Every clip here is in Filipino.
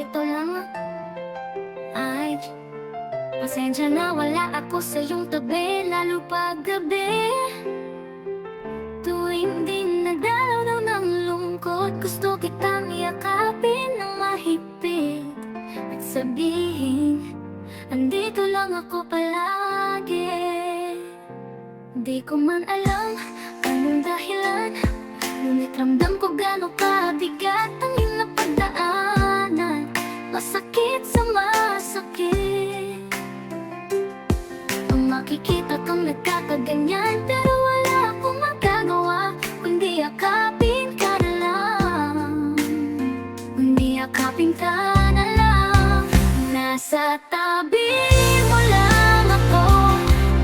ito lang ay pasensya na wala ako sa iyong tabi, lalo pag gabi. Tuwing di nadalaw ng lungkot, gusto kitang yakapin ng mahigpit at sabihin, andito lang ako palagi. Di ko man alam anong dahilan, ngunit ramdam ko gano'ng kabigat ang iyong napagdaanan. Masakit sa masakit ang makikita kang nagkakaganyan, pero wala akong magagawa kundi yakapin ka na lang, kundi yakapin ka na lang. Nasa tabi mo lang ako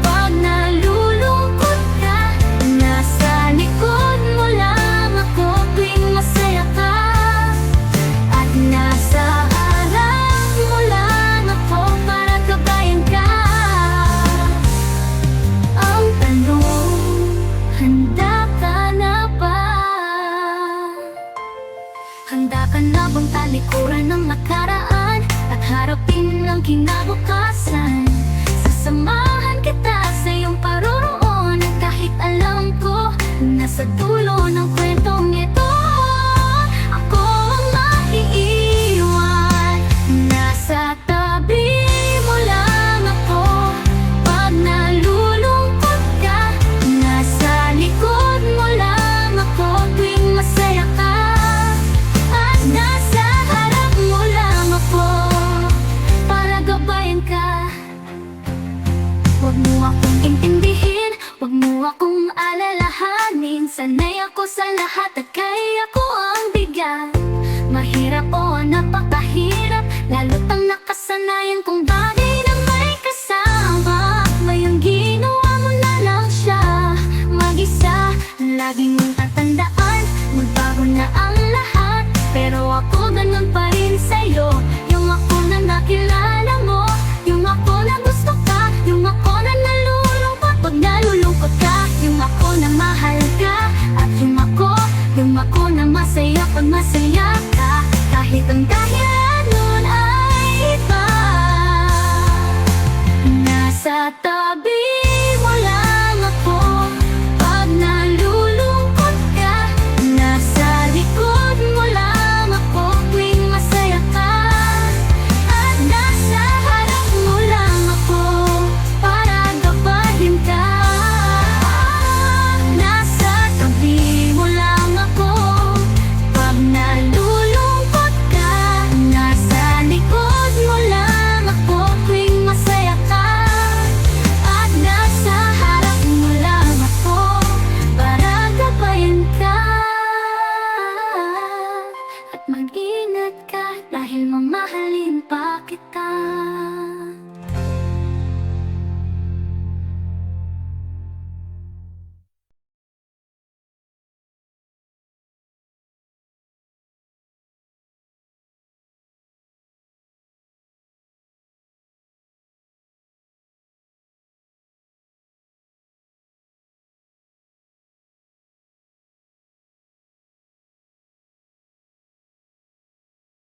pag nalulungkot ka, nasa likod mo lang ako tuwing masaya ka, at nasa harap mo lang ako para gabayan ka. Ang tanong, handa ka na ba? Handa ka na bang talikuran ng nakaraan at harapin ang kinabukasan? Sasamahan kita sa iyong paroroonan kahit alam ko nasa dulo ng kwentong ito ako ang maiiwan. Nasa tabi mo lang ako pag nalulungkot ka, nasa likod mo lang ako tuwing masaya ka, at nasa harap mo lang ako para gabayan ka. Huwag mo akong intindihin, huwag mo akong alalahanin. Sanay ako sa lahat at kaya ko ang bigat. Mahirap o napakahirap, lalo't ang nakasanayan kong bagay na may kasama. Ngayong ginawa mo na lang siya mag-isa. Laging mong tatandaan, magbago na ang lahat, pero ako ganun pa rin sa'yo. Yung ako na nakilala mo, yung ako na gusto ka, yung ako na nalulungkot pag nalulungkot ka, yung ako na mahal ka, at yung ako na masaya pag masaya ka. Kahit ang dahilan nun ay iba, nasa tabi